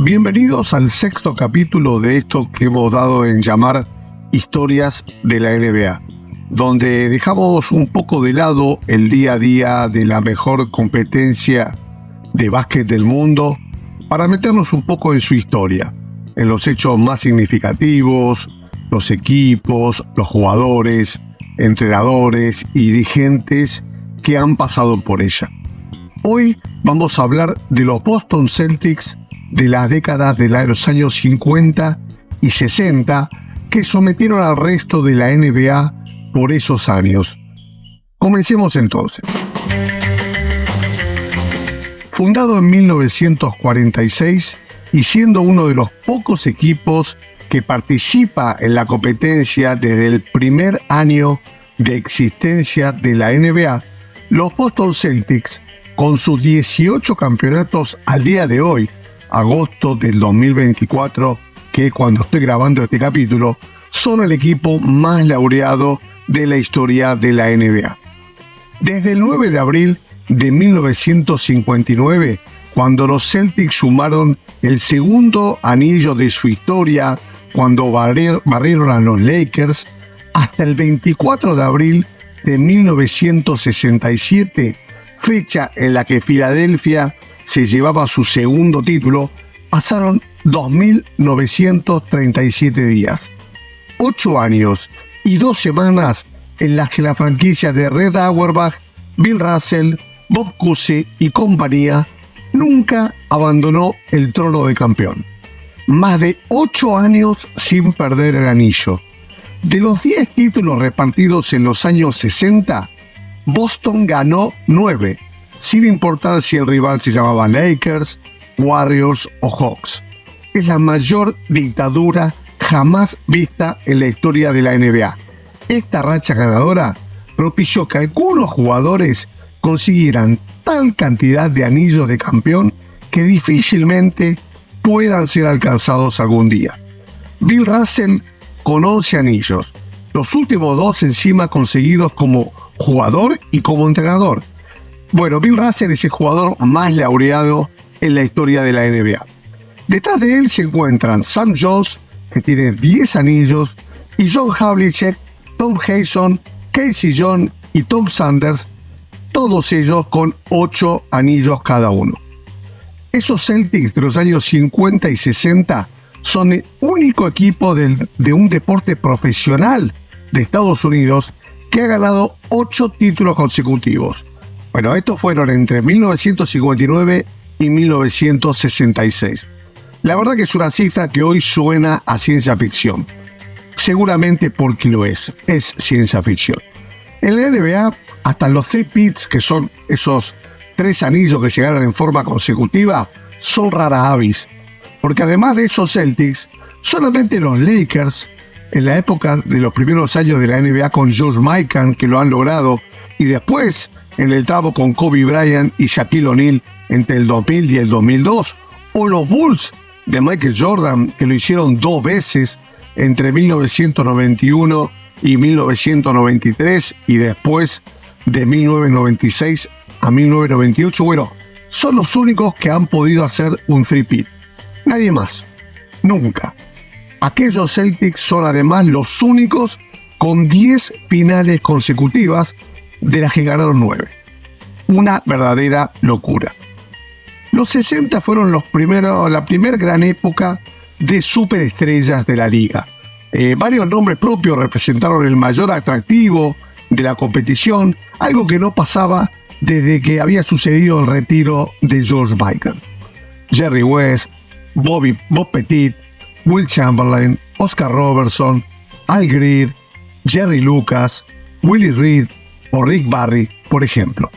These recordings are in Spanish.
Bienvenidos al sexto capítulo de esto que hemos dado en llamar Historias de la NBA, donde dejamos un poco de lado el día a día de la mejor competencia de básquet del mundo para meternos un poco en su historia, en los hechos más significativos, los equipos, los jugadores, entrenadores y dirigentes que han pasado por ella. Hoy vamos a hablar de los Boston Celtics de las décadas de los años 50 y 60 que sometieron al resto de la NBA por esos años. Comencemos entonces. Fundado en 1946 y siendo uno de los pocos equipos que participa en la competencia desde el primer año de existencia de la NBA, los Boston Celtics, con sus 18 campeonatos al día de hoy, agosto del 2024, que cuando estoy grabando este capítulo, son el equipo más laureado de la historia de la NBA. Desde el 9 de abril de 1959, cuando los Celtics sumaron el segundo anillo de su historia, cuando barrieron a los Lakers, hasta el 24 de abril de 1967, fecha en la que Filadelfia se llevaba su segundo título, pasaron 2.937 días. 8 años y 2 semanas en las que la franquicia de Red Auerbach, Bill Russell, Bob Cousy y compañía nunca abandonó el trono de campeón. Más de 8 años sin perder el anillo. De los 10 títulos repartidos en los años 60, Boston ganó 9, sin importar si el rival se llamaba Lakers, Warriors o Hawks. Es la mayor dictadura jamás vista en la historia de la NBA. Esta racha ganadora propició que algunos jugadores consiguieran tal cantidad de anillos de campeón que difícilmente puedan ser alcanzados algún día. Bill Russell con 11 anillos, los últimos 2 encima conseguidos como jugador y como entrenador. Bueno, Bill Russell es el jugador más laureado en la historia de la NBA. Detrás de él se encuentran Sam Jones, que tiene 10 anillos, y John Havlicek, Tom Hewson, Casey Jones y Tom Sanders, todos ellos con 8 anillos cada uno. Esos Celtics de los años 50 y 60 son el único equipo de un deporte profesional de Estados Unidos que ha ganado 8 títulos consecutivos. Bueno, estos fueron entre 1959 y 1966. La verdad que es una cifra que hoy suena a ciencia ficción. Seguramente porque lo es ciencia ficción. En la NBA, hasta los three-peats, que son esos 3 anillos que llegaron en forma consecutiva, son rara avis. Porque además de esos Celtics, solamente los Lakers, en la época de los primeros años de la NBA con George Mikan, que lo han logrado, y después en el tramo con Kobe Bryant y Shaquille O'Neal entre el 2000 y el 2002, o los Bulls de Michael Jordan, que lo hicieron 2 veces entre 1991 y 1993, y después de 1996 a 1998, bueno, son los únicos que han podido hacer un three-peat. Nadie más. Nunca. Aquellos Celtics son además los únicos con 10 finales consecutivas, de las que ganaron 9. Una verdadera locura. Los 60 fueron la primera gran época de superestrellas de la liga. Varios nombres propios representaron el mayor atractivo de la competición, algo que no pasaba desde que había sucedido el retiro de George Mikan. Jerry West, Bob Pettit, Will Chamberlain, Oscar Robertson, Al Greer, Jerry Lucas, Willie Reed o Rick Barry, por ejemplo.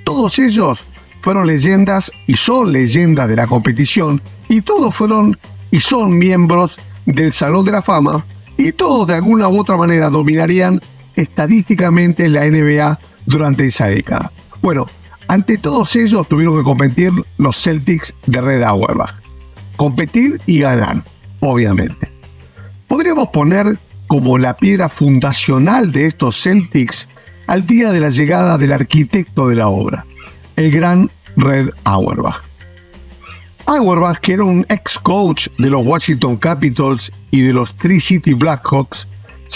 Todos ellos fueron leyendas y son leyendas de la competición, y todos fueron y son miembros del Salón de la Fama, y todos de alguna u otra manera dominarían estadísticamente la NBA durante esa década. Bueno, ante todos ellos tuvieron que competir los Celtics de Red Auerbach. Competir y ganar, obviamente. Podríamos poner como la piedra fundacional de estos Celtics al día de la llegada del arquitecto de la obra, el gran Red Auerbach. Auerbach, que era un ex coach de los Washington Capitals y de los Tri-City Blackhawks,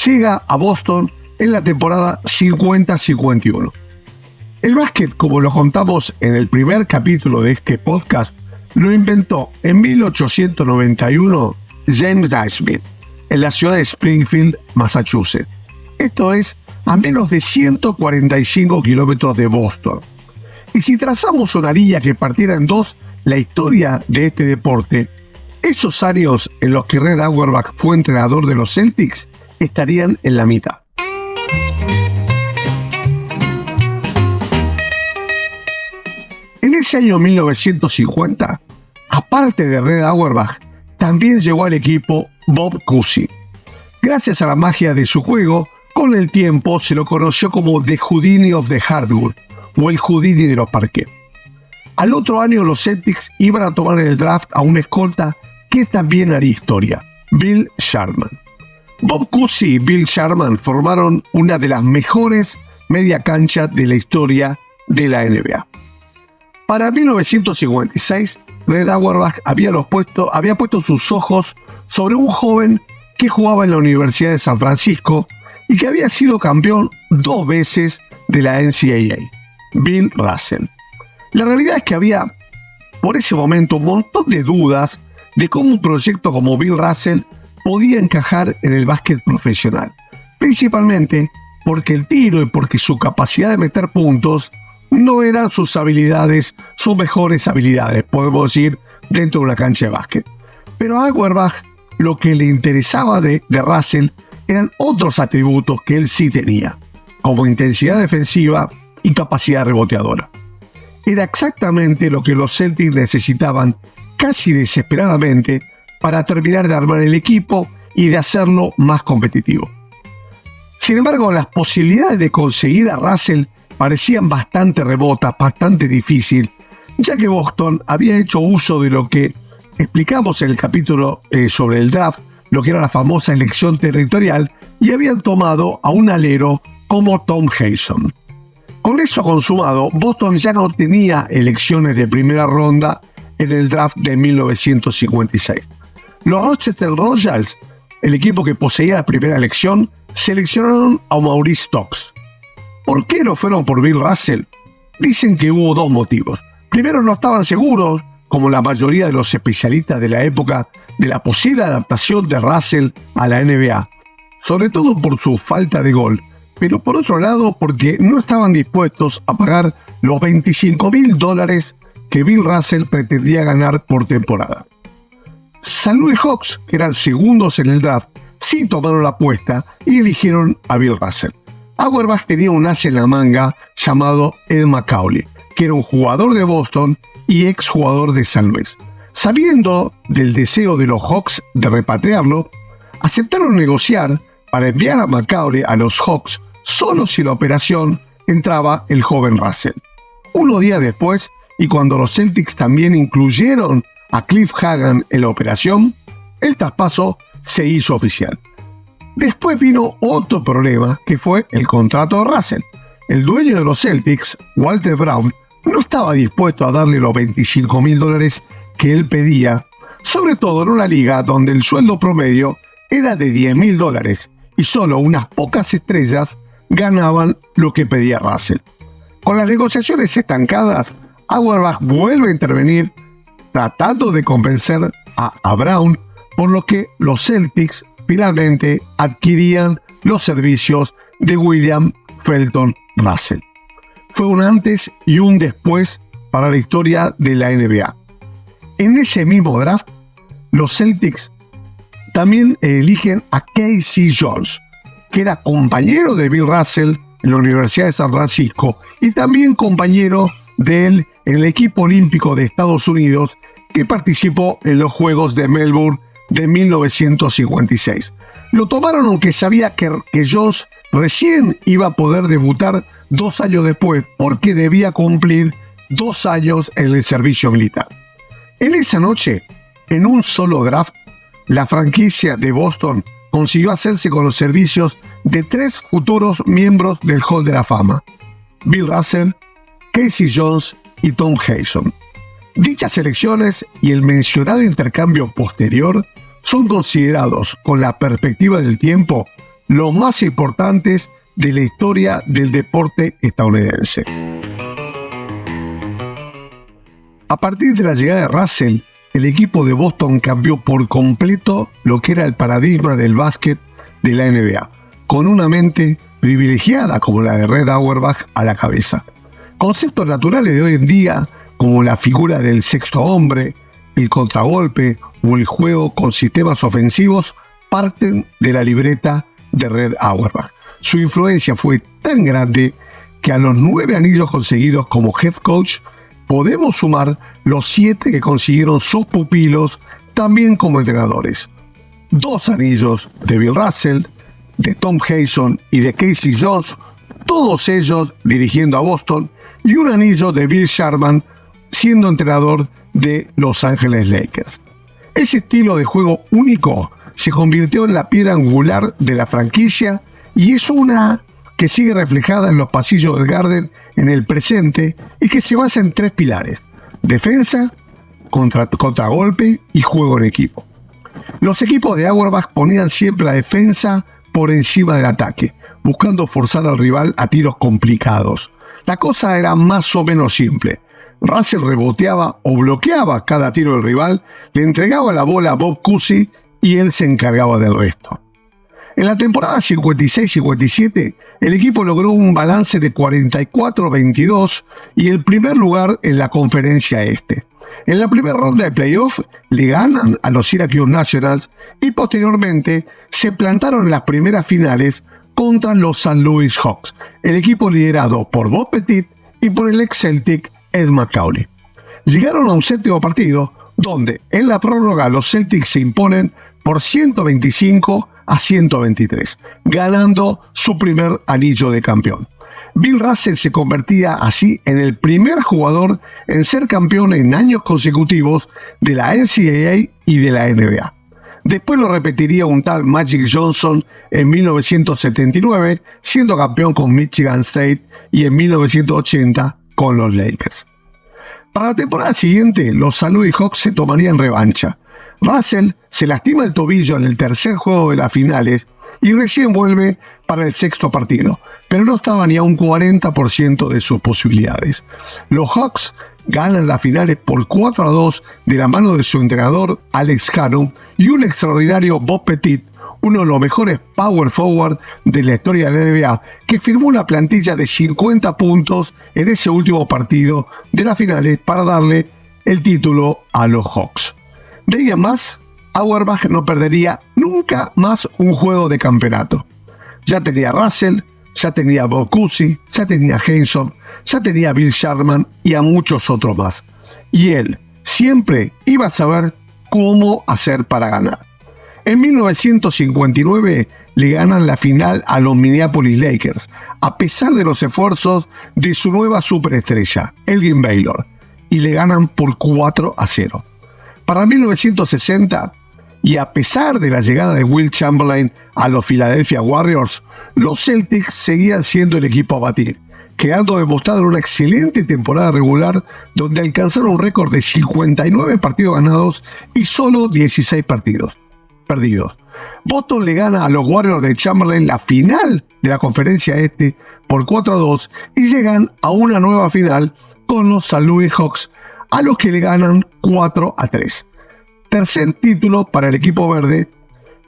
llega a Boston en la temporada 50-51. El básquet, como lo contamos en el primer capítulo de este podcast, lo inventó en 1891 James Naismith, en la ciudad de Springfield, Massachusetts. Esto es a menos de 145 kilómetros de Boston. Y si trazamos una línea que partiera en dos la historia de este deporte, esos años en los que Red Auerbach fue entrenador de los Celtics estarían en la mitad. En ese año 1950, aparte de Red Auerbach, también llegó al equipo Bob Cousy. Gracias a la magia de su juego, con el tiempo se lo conoció como The Houdini of the Hardwood, o el Houdini de los parqués. Al otro año los Celtics iban a tomar en el draft a un escolta que también haría historia, Bill Sharman. Bob Cousy y Bill Sharman formaron una de las mejores media cancha de la historia de la NBA. Para 1956, Red Auerbach había puesto sus ojos sobre un joven que jugaba en la Universidad de San Francisco y que había sido campeón 2 veces de la NCAA, Bill Russell. La realidad es que había, por ese momento, un montón de dudas de cómo un proyecto como Bill Russell podía encajar en el básquet profesional, principalmente porque el tiro y porque su capacidad de meter puntos no eran sus mejores habilidades, podemos decir, dentro de una cancha de básquet. Pero a Auerbach lo que le interesaba de Russell eran otros atributos que él sí tenía, como intensidad defensiva y capacidad reboteadora. Era exactamente lo que los Celtics necesitaban casi desesperadamente para terminar de armar el equipo y de hacerlo más competitivo. Sin embargo, las posibilidades de conseguir a Russell parecían bastante remotas, bastante difícil, ya que Boston había hecho uso de lo que explicamos en el capítulo sobre el draft, lo que era la famosa elección territorial, y habían tomado a un alero como Tom Hason. Con eso consumado, Boston ya no tenía elecciones de primera ronda en el draft de 1956. Los Rochester Royals, el equipo que poseía la primera elección, seleccionaron a Maurice Stokes. ¿Por qué no fueron por Bill Russell? Dicen que hubo 2 motivos. Primero, no estaban seguros, como la mayoría de los especialistas de la época, de la posible adaptación de Russell a la NBA, sobre todo por su falta de gol, pero por otro lado porque no estaban dispuestos a pagar los $25,000 que Bill Russell pretendía ganar por temporada. San Luis Hawks, que eran segundos en el draft, sí tomaron la apuesta y eligieron a Bill Russell. Auerbach tenía un as en la manga llamado Ed Macauley, que era un jugador de Boston y ex jugador de San Luis. Sabiendo del deseo de los Hawks de repatriarlo, aceptaron negociar para enviar a Macauley a los Hawks solo si la operación entraba el joven Russell. Unos días después, y cuando los Celtics también incluyeron a Cliff Hagan en la operación, el traspaso se hizo oficial. Después vino otro problema, que fue el contrato de Russell. El dueño de los Celtics, Walter Brown, no estaba dispuesto a darle los $25,000 que él pedía, sobre todo en una liga donde el sueldo promedio era de $10,000 y solo unas pocas estrellas ganaban lo que pedía Russell. Con las negociaciones estancadas, Auerbach vuelve a intervenir tratando de convencer a Brown, por lo que los Celtics finalmente adquirían los servicios de William Felton Russell. Fue un antes y un después para la historia de la NBA. En ese mismo draft, los Celtics también eligen a K.C. Jones, que era compañero de Bill Russell en la Universidad de San Francisco y también compañero de él en el equipo olímpico de Estados Unidos que participó en los Juegos de Melbourne de 1956. Lo tomaron aunque sabía que Jones recién iba a poder debutar 2 años después porque debía cumplir 2 años en el servicio militar. En esa noche, en un solo draft, la franquicia de Boston consiguió hacerse con los servicios de 3 futuros miembros del Hall de la Fama: Bill Russell, K.C. Jones y Tom Hason. Dichas elecciones y el mencionado intercambio posterior son considerados, con la perspectiva del tiempo, los más importantes de la historia del deporte estadounidense. A partir de la llegada de Russell, el equipo de Boston cambió por completo lo que era el paradigma del básquet de la NBA, con una mente privilegiada como la de Red Auerbach a la cabeza. Conceptos naturales de hoy en día, como la figura del sexto hombre, el contragolpe o el juego con sistemas ofensivos, parten de la libreta de Red Auerbach. Su influencia fue tan grande que a los 9 anillos conseguidos como head coach, podemos sumar los 7 que consiguieron sus pupilos también como entrenadores. 2 anillos de Bill Russell, de Tom Hazon y de Casey Jones, todos ellos dirigiendo a Boston, y un anillo de Bill Sharman siendo entrenador de Los Ángeles Lakers. Ese estilo de juego único se convirtió en la piedra angular de la franquicia y es una que sigue reflejada en los pasillos del Garden en el presente y que se basa en 3 pilares: defensa, contragolpe y juego en equipo. Los equipos de Auerbach ponían siempre la defensa por encima del ataque, buscando forzar al rival a tiros complicados. La cosa era más o menos simple. Russell reboteaba o bloqueaba cada tiro del rival, le entregaba la bola a Bob Cousy y él se encargaba del resto. En la temporada 56-57, el equipo logró un balance de 44-22 y el primer lugar en la conferencia este. En la primera ronda de playoff le ganan a los Syracuse Nationals y posteriormente se plantaron en las primeras finales contra los St. Louis Hawks, el equipo liderado por Bob Pettit y por el ex Celtic Ed Macauley. Llegaron a un séptimo partido donde en la prórroga los Celtics se imponen por 125-123, ganando su primer anillo de campeón. Bill Russell se convertía así en el primer jugador en ser campeón en años consecutivos de la NCAA y de la NBA. Después lo repetiría un tal Magic Johnson en 1979, siendo campeón con Michigan State, y en 1980 con los Lakers. Para la temporada siguiente, los St. Louis Hawks se tomarían revancha. Russell se lastima el tobillo en el tercer juego de las finales y recién vuelve para el sexto partido, pero no estaba ni a un 40% de sus posibilidades. Los Hawks ganan las finales por 4-2 de la mano de su entrenador Alex Cano y un extraordinario Bob Pettit, uno de los mejores power forward de la historia de la NBA, que firmó una plantilla de 50 puntos en ese último partido de las finales para darle el título a los Hawks. De ahí en más, Auerbach no perdería nunca más un juego de campeonato. Ya tenía Russell, ya tenía Bob Cousy, ya tenía Hazon, ya tenía Bill Sharman y a muchos otros más. Y él siempre iba a saber cómo hacer para ganar. En 1959 le ganan la final a los Minneapolis Lakers, a pesar de los esfuerzos de su nueva superestrella, Elgin Baylor, y le ganan por 4-0. Para 1960, y a pesar de la llegada de Wilt Chamberlain a los Philadelphia Warriors, los Celtics seguían siendo el equipo a batir, quedando demostrado en una excelente temporada regular donde alcanzaron un récord de 59 partidos ganados y solo 16 partidos perdidos. Boston le gana a los Warriors de Chamberlain la final de la conferencia este por 4-2 y llegan a una nueva final con los St. Louis Hawks, a los que le ganan 4-3. Tercer título para el equipo verde,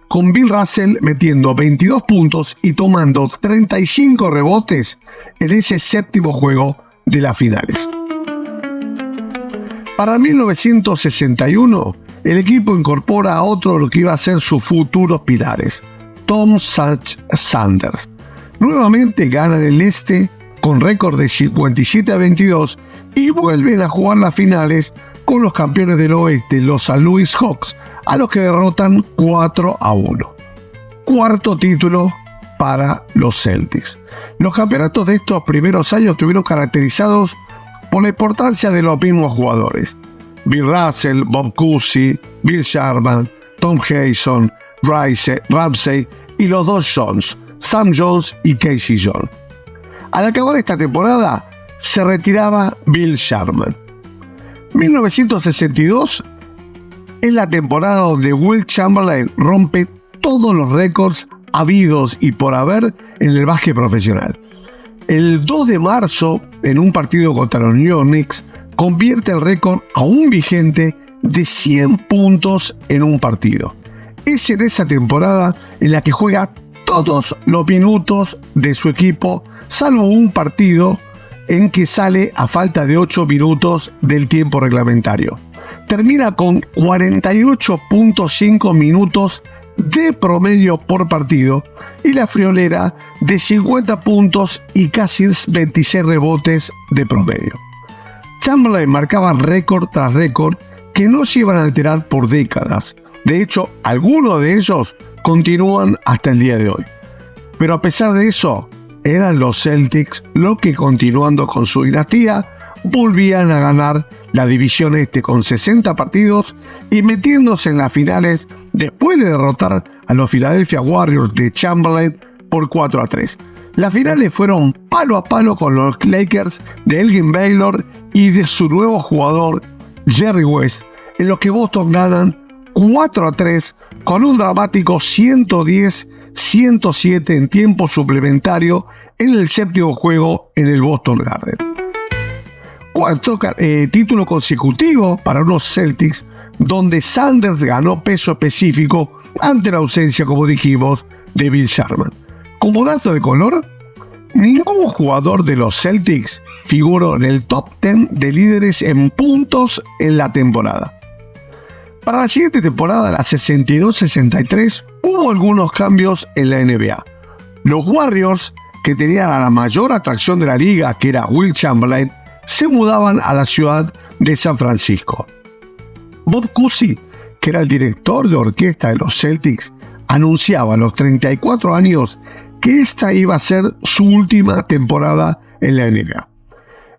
con Bill Russell metiendo 22 puntos y tomando 35 rebotes en ese séptimo juego de las finales. Para 1961, el equipo incorpora a otro de lo que iba a ser sus futuros pilares, Tom Sanders. Nuevamente ganan el este con récord de 57-22 y vuelven a jugar las finales con los campeones del oeste, los St. Louis Hawks, a los que derrotan 4-1. Cuarto título para los Celtics. Los campeonatos de estos primeros años estuvieron caracterizados por la importancia de los mismos jugadores. Bill Russell, Bob Cousy, Bill Sharman, Tom Hazon, Ramsey y los dos Jones, Sam Jones y Casey Jones. Al acabar esta temporada, se retiraba Bill Sharman. 1962 es la temporada donde Wilt Chamberlain rompe todos los récords habidos y por haber en el básquet profesional. El 2 de marzo, en un partido contra los New York Knicks, convierte el récord aún vigente de 100 puntos en un partido. Es en esa temporada en la que juega todos los minutos de su equipo, salvo un partido en que sale a falta de 8 minutos del tiempo reglamentario. Termina con 48.5 minutos de promedio por partido y la friolera de 50 puntos y casi 26 rebotes de promedio. Chamberlain marcaba récord tras récord que no se iban a alterar por décadas. De hecho, algunos de ellos continúan hasta el día de hoy. Pero a pesar de eso, eran los Celtics los que, continuando con su dinastía, volvían a ganar la división este con 60 partidos y metiéndose en las finales después de derrotar a los Philadelphia Warriors de Chamberlain por 4-3. Las finales fueron palo a palo con los Lakers de Elgin Baylor y de su nuevo jugador Jerry West, en los que Boston ganan 4-3 con un dramático 110-107 en tiempo suplementario en el séptimo juego en el Boston Garden. Cuarto título consecutivo para unos Celtics, donde Sanders ganó peso específico ante la ausencia, como dijimos, de Bill Sharman. Como dato de color, ningún jugador de los Celtics figuró en el top 10 de líderes en puntos en la temporada. Para la siguiente temporada, la 62-63, hubo algunos cambios en la NBA. Los Warriors, que tenían a la mayor atracción de la liga, que era Wilt Chamberlain, se mudaban a la ciudad de San Francisco. Bob Cousy, que era el director de orquesta de los Celtics, anunciaba a los 34 años que esta iba a ser su última temporada en la NBA.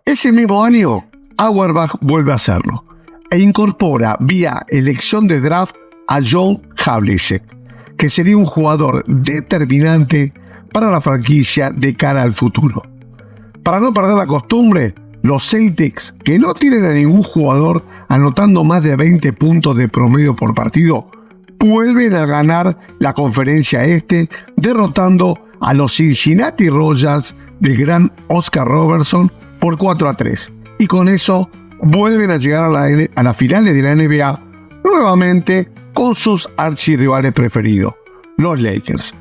Ese mismo año, Auerbach vuelve a hacerlo e incorpora vía elección de draft a John Havlicek, que sería un jugador determinante para la franquicia de cara al futuro. Para no perder la costumbre, los Celtics, que no tienen a ningún jugador anotando más de 20 puntos de promedio por partido, vuelven a ganar la conferencia este, derrotando a los Cincinnati Royals del gran Oscar Robertson por 4-3. Y con eso vuelven a llegar a las finales de la NBA nuevamente con sus archirrivales preferidos, los Lakers.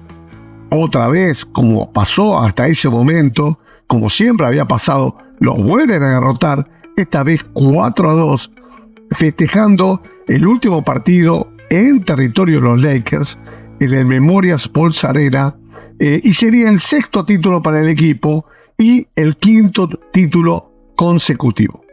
Otra vez, como pasó hasta ese momento, como siempre había pasado, los vuelven a derrotar, esta vez 4-2, festejando el último partido en territorio de los Lakers, en el Memorial Sports Arena, y sería el sexto título para el equipo y el quinto título consecutivo.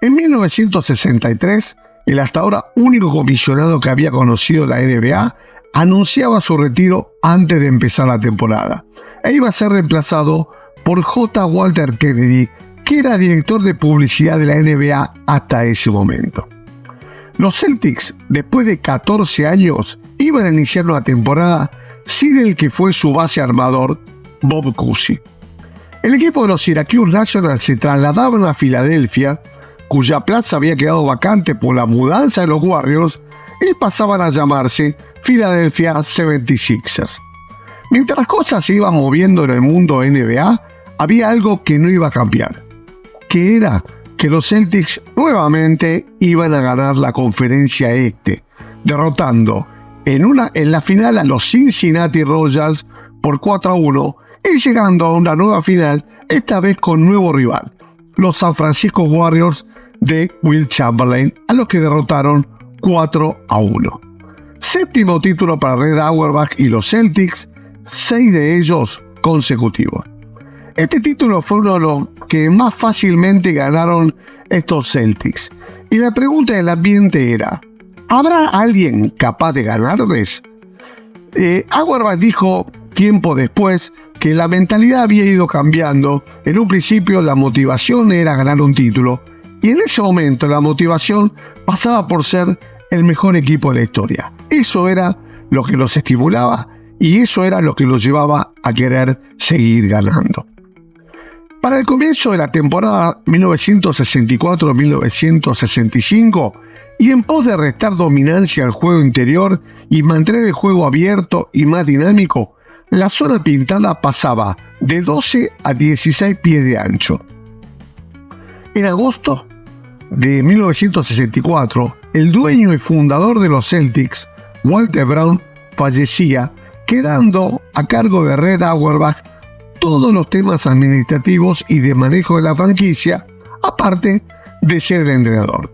En 1963, el hasta ahora único comisionado que había conocido la NBA anunciaba su retiro antes de empezar la temporada, e iba a ser reemplazado por J. Walter Kennedy, que era director de publicidad de la NBA hasta ese momento. Los Celtics, después de 14 años, iban a iniciar una temporada sin el que fue su base armador, Bob Cousy. El equipo de los Syracuse Nationals se trasladaban a Filadelfia, cuya plaza había quedado vacante por la mudanza de los Warriors, y pasaban a llamarse Philadelphia 76ers. Mientras las cosas se iban moviendo en el mundo NBA, había algo que no iba a cambiar, que era que los Celtics nuevamente iban a ganar la conferencia este, derrotando en la final a los Cincinnati Royals por 4-1 y llegando a una nueva final, esta vez con nuevo rival, los San Francisco Warriors de Wilt Chamberlain, a los que derrotaron 4-1. Séptimo título para Red Auerbach y los Celtics, 6 de ellos consecutivos. Este título fue uno de los que más fácilmente ganaron estos Celtics. Y la pregunta del ambiente era, ¿habrá alguien capaz de ganarles? Auerbach dijo tiempo después que la mentalidad había ido cambiando. En un principio la motivación era ganar un título, y en ese momento la motivación pasaba por ser el mejor equipo de la historia. Eso era lo que los estimulaba y eso era lo que los llevaba a querer seguir ganando. Para el comienzo de la temporada 1964-1965, y en pos de restar dominancia al juego interior y mantener el juego abierto y más dinámico, la zona pintada pasaba de 12 a 16 pies de ancho. En agosto de 1964, el dueño y fundador de los Celtics, Walter Brown, fallecía, quedando a cargo de Red Auerbach todos los temas administrativos y de manejo de la franquicia, aparte de ser el entrenador.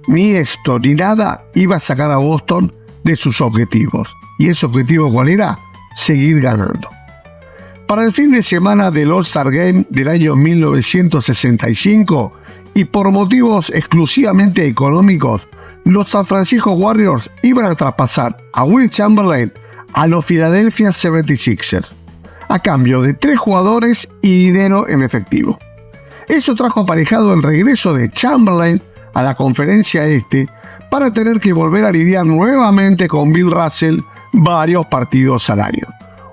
Ni esto ni nada iba a sacar a Boston de sus objetivos. ¿Y ese objetivo cuál era? Seguir ganando. Para el fin de semana del All-Star Game del año 1965, y por motivos exclusivamente económicos, los San Francisco Warriors iban a traspasar a Wilt Chamberlain a los Philadelphia 76ers, a cambio de 3 jugadores y dinero en efectivo. Eso trajo aparejado el regreso de Chamberlain a la conferencia este para tener que volver a lidiar nuevamente con Bill Russell varios partidos al año.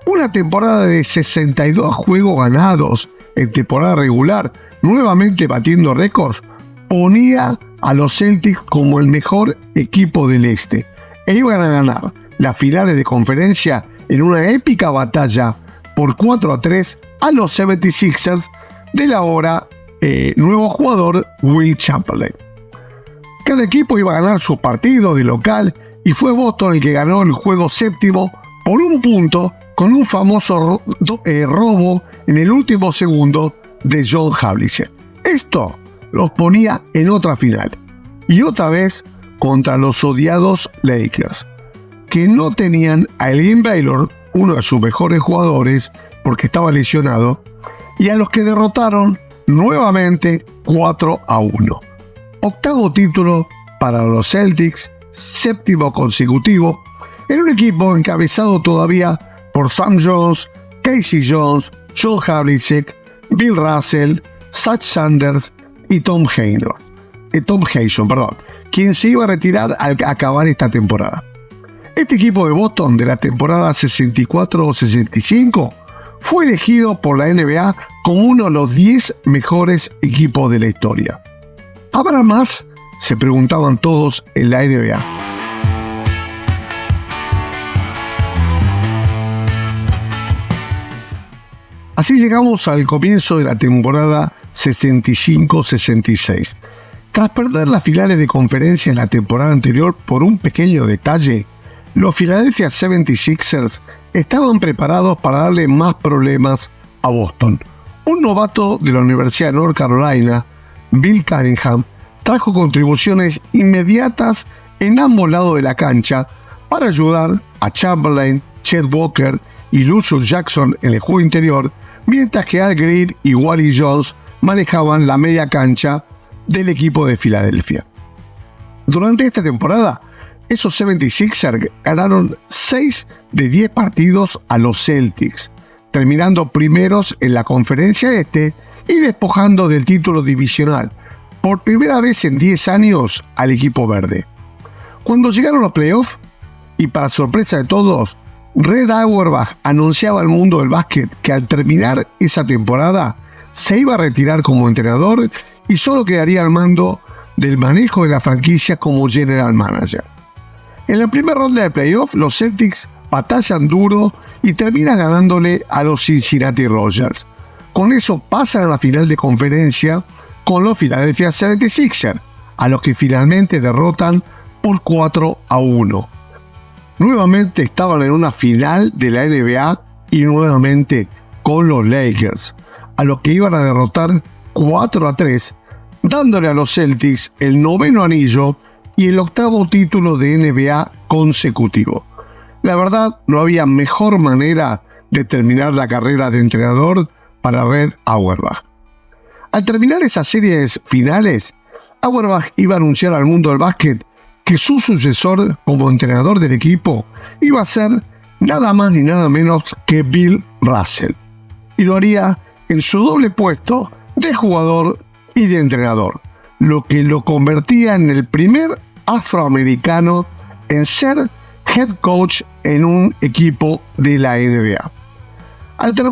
Una temporada de 62 juegos ganados en temporada regular, nuevamente batiendo récords, ponía a los Celtics como el mejor equipo del este e iban a ganar las finales de conferencia en una épica batalla por 4-3 a los 76ers del ahora nuevo jugador Wilt Chamberlain. Cada equipo iba a ganar sus partidos de local y fue Boston el que ganó el juego séptimo por un punto con un famoso robo en el último segundo de John Havlicek. Esto los ponía en otra final y otra vez contra los odiados Lakers, que no tenían a Elgin Baylor, uno de sus mejores jugadores porque estaba lesionado, y a los que derrotaron nuevamente 4-1. Octavo título para los Celtics, séptimo consecutivo, en un equipo encabezado todavía por Sam Jones, Casey Jones, John Havlicek, Bill Russell, Zach Sanders y Tom Hayson, quien se iba a retirar al acabar esta temporada. Este equipo de Boston de la temporada 64-65 fue elegido por la NBA como uno de los 10 mejores equipos de la historia. ¿Habrá más?, se preguntaban todos en la NBA. Así llegamos al comienzo de la temporada 65-66. Tras perder las finales de conferencia en la temporada anterior por un pequeño detalle, los Philadelphia 76ers estaban preparados para darle más problemas a Boston. Un novato de la Universidad de North Carolina, Bill Cunningham, trajo contribuciones inmediatas en ambos lados de la cancha para ayudar a Chamberlain, Chet Walker y Lucius Jackson en el juego interior, mientras que Al Green y Wally Jones manejaban la media cancha del equipo de Filadelfia. Durante esta temporada, esos 76ers ganaron 6 de 10 partidos a los Celtics, terminando primeros en la conferencia este y despojando del título divisional por primera vez en 10 años al equipo verde. Cuando llegaron los playoffs, y para sorpresa de todos, Red Auerbach anunciaba al mundo del básquet que al terminar esa temporada se iba a retirar como entrenador y solo quedaría al mando del manejo de la franquicia como general manager. En la primera ronda de playoff, los Celtics batallan duro y terminan ganándole a los Cincinnati Royals. Con eso pasan a la final de conferencia con los Philadelphia 76ers, a los que finalmente derrotan por 4-1. Nuevamente estaban en una final de la NBA y nuevamente con los Lakers, a los que iban a derrotar 4-3, dándole a los Celtics el 9º anillo y el 8º título de NBA consecutivo. La verdad, no había mejor manera de terminar la carrera de entrenador para Red Auerbach. Al terminar esas series finales, Auerbach iba a anunciar al mundo del básquet que su sucesor como entrenador del equipo iba a ser nada más ni nada menos que Bill Russell, y lo haría en su doble puesto de jugador y de entrenador, lo que lo convertía en el primer afroamericano en ser head coach en un equipo de la NBA.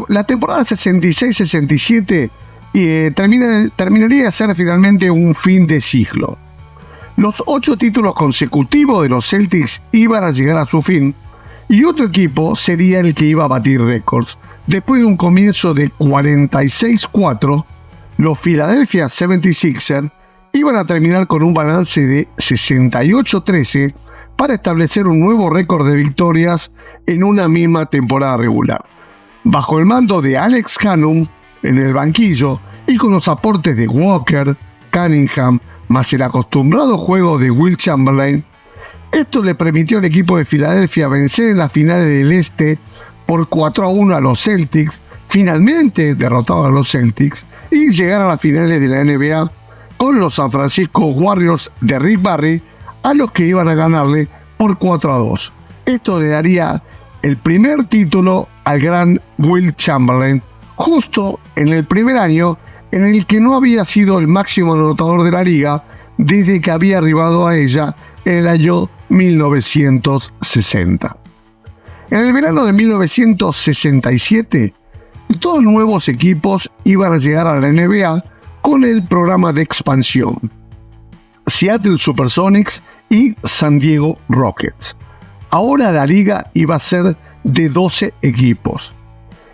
La temporada 66-67 y terminaría de ser finalmente un fin de siglo. Los 8 títulos consecutivos de los Celtics iban a llegar a su fin, y otro equipo sería el que iba a batir récords. Después de un comienzo de 46-4, los Philadelphia 76ers iban a terminar con un balance de 68-13 para establecer un nuevo récord de victorias en una misma temporada regular. Bajo el mando de Alex Hannum en el banquillo y con los aportes de Walker, Cunningham, más el acostumbrado juego de Wilt Chamberlain, esto le permitió al equipo de Filadelfia vencer en las finales del Este por 4-1 a los Celtics, finalmente derrotados a los Celtics, y llegar a las finales de la NBA con los San Francisco Warriors de Rick Barry, a los que iban a ganarle por 4-2. Esto le daría el primer título al gran Wilt Chamberlain, justo en el primer año en el que no había sido el máximo anotador de la liga desde que había arribado a ella en el año 1960. En el verano de 1967, 2 nuevos equipos iban a llegar a la NBA con el programa de expansión: Seattle Supersonics y San Diego Rockets. Ahora la liga iba a ser de 12 equipos.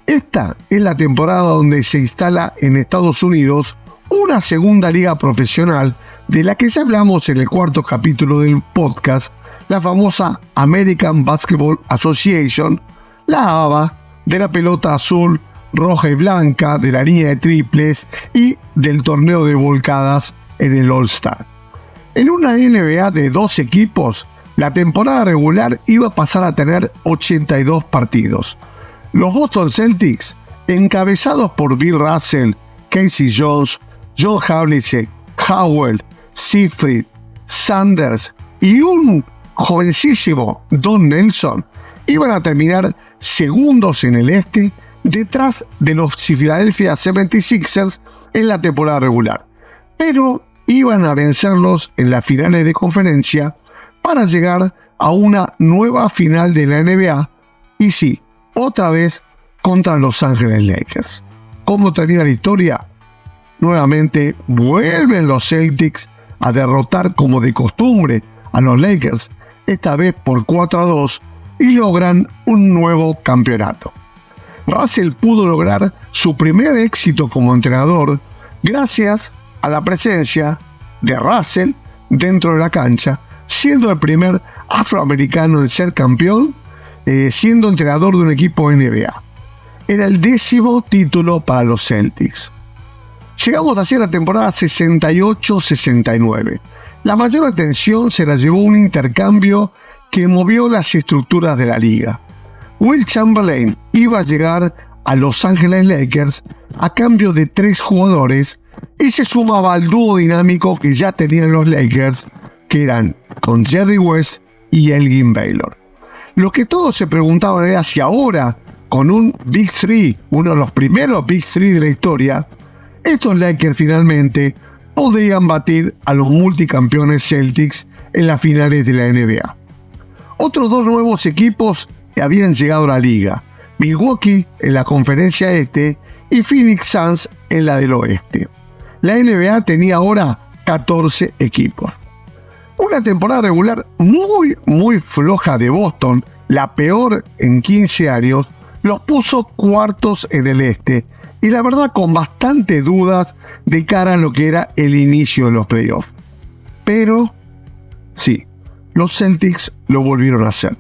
Esta es la temporada donde se instala en Estados Unidos una segunda liga profesional de la que ya hablamos en el 4º capítulo del podcast, la famosa American Basketball Association, la ABA, de la pelota azul, roja y blanca, de la línea de triples y del torneo de volcadas en el All-Star. En una NBA de 2 equipos, la temporada regular iba a pasar a tener 82 partidos. Los Boston Celtics, encabezados por Bill Russell, Casey Jones, John Havlicek, Howell, Seyfried, Sanders y un jovencísimo Don Nelson, iban a terminar segundos en el este detrás de los Philadelphia 76ers en la temporada regular, pero iban a vencerlos en las finales de conferencia para llegar a una nueva final de la NBA, y sí, otra vez contra Los Ángeles Lakers. ¿Cómo termina la historia? Nuevamente vuelven los Celtics a derrotar como de costumbre a los Lakers, esta vez por 4-2, y logran un nuevo campeonato. Russell pudo lograr su primer éxito como entrenador gracias a la presencia de Russell dentro de la cancha, siendo el primer afroamericano en ser campeón, siendo entrenador de un equipo NBA. Era el 10º título para los Celtics. Llegamos hacia la temporada 68-69. La mayor atención se la llevó un intercambio que movió las estructuras de la liga. Wilt Chamberlain iba a llegar a Los Ángeles Lakers a cambio de 3 jugadores y se sumaba al dúo dinámico que ya tenían los Lakers, que eran con Jerry West y Elgin Baylor. Lo que todos se preguntaban era si ahora, con un Big Three, uno de los primeros Big Three de la historia, estos Lakers finalmente podrían batir a los multicampeones Celtics en las finales de la NBA. Otros 2 nuevos equipos que habían llegado a la liga: Milwaukee en la conferencia este y Phoenix Suns en la del oeste. La NBA tenía ahora 14 equipos. Una temporada regular muy floja de Boston, la peor en 15 años, los puso cuartos en el este, y la verdad con bastante dudas de cara a lo que era el inicio de los playoffs. Pero sí, los Celtics lo volvieron a hacer.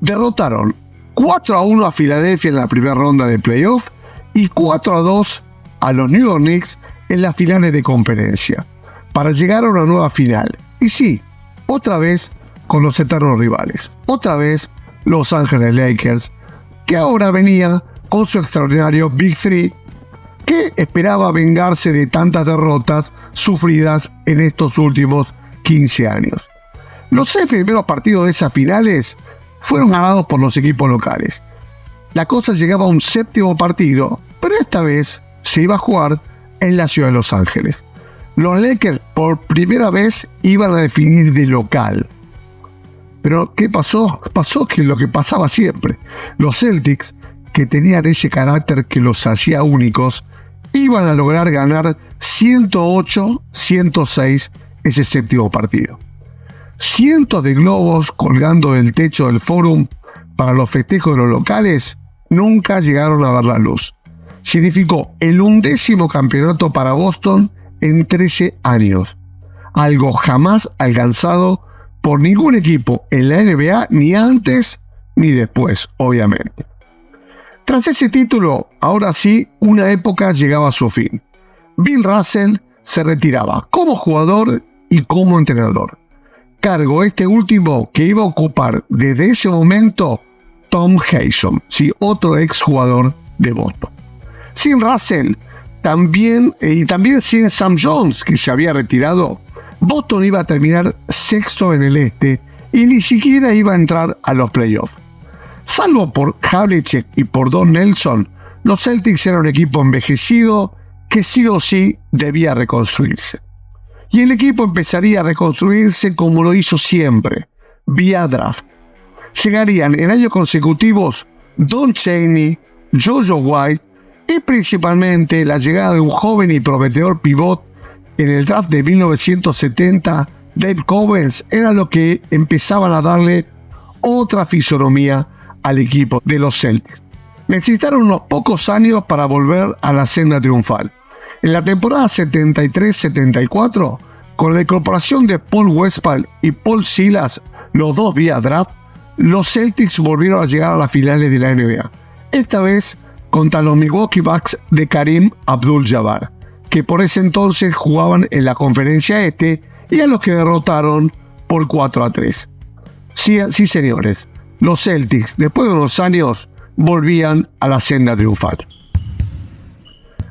Derrotaron 4-1 a Filadelfia en la primera ronda de playoff y 4-2 a los New York Knicks en las finales de conferencia, para llegar a una nueva final. Y sí, otra vez con los eternos rivales, otra vez Los Ángeles Lakers, que ahora venía con su extraordinario Big Three, que esperaba vengarse de tantas derrotas sufridas en estos últimos 15 años. Los 6 primeros partidos de esas finales fueron ganados por los equipos locales. La cosa llegaba a un 7º partido, pero esta vez se iba a jugar en la ciudad de Los Ángeles. Los Lakers por primera vez iban a definir de local. Pero ¿qué pasó? Pasó que lo que pasaba siempre. Los Celtics, que tenían ese carácter que los hacía únicos, iban a lograr ganar 108-106 ese séptimo partido. Cientos de globos colgando del techo del Forum para los festejos de los locales nunca llegaron a ver la luz. Significó el 11º campeonato para Boston en 13 años, algo jamás alcanzado por ningún equipo en la NBA, ni antes ni después, obviamente. Tras ese título, ahora sí, una época llegaba a su fin. Bill Russell se retiraba como jugador y como entrenador. Cargo este último que iba a ocupar desde ese momento Tom Hazell, sí, otro exjugador de Boston. Sin Russell, también sin Sam Jones, que se había retirado, Boston iba a terminar sexto en el este y ni siquiera iba a entrar a los playoffs. Salvo por Havlicek y por Don Nelson, los Celtics eran un equipo envejecido que sí o sí debía reconstruirse. Y el equipo empezaría a reconstruirse como lo hizo siempre, vía draft. Llegarían en años consecutivos Don Chaney, JoJo White y principalmente la llegada de un joven y prometedor pivot en el draft de 1970, Dave Cowens, era lo que empezaban a darle otra fisonomía al equipo de los Celtics. Necesitaron unos pocos años para volver a la senda triunfal. En la temporada 73-74, con la incorporación de Paul Westphal y Paul Silas, los dos vía draft, los Celtics volvieron a llegar a las finales de la NBA. Esta vez contra los Milwaukee Bucks de Kareem Abdul-Jabbar, que por ese entonces jugaban en la Conferencia Este y a los que derrotaron por 4-3. Sí, señores, los Celtics, después de unos años, volvían a la senda triunfal.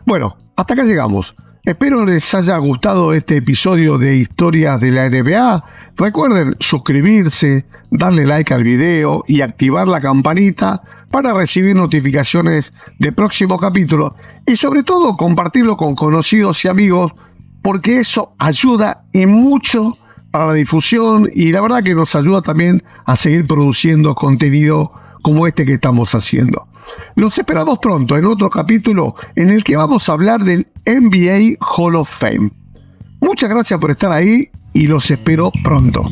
Bueno, hasta acá llegamos. Espero les haya gustado este episodio de Historias de la NBA. Recuerden suscribirse, darle like al video y activar la campanita para recibir notificaciones de próximos capítulos y sobre todo compartirlo con conocidos y amigos, porque eso ayuda y mucho para la difusión y la verdad que nos ayuda también a seguir produciendo contenido como este que estamos haciendo. Los esperamos pronto en otro capítulo en el que vamos a hablar del NBA Hall of Fame. Muchas gracias por estar ahí y los espero pronto.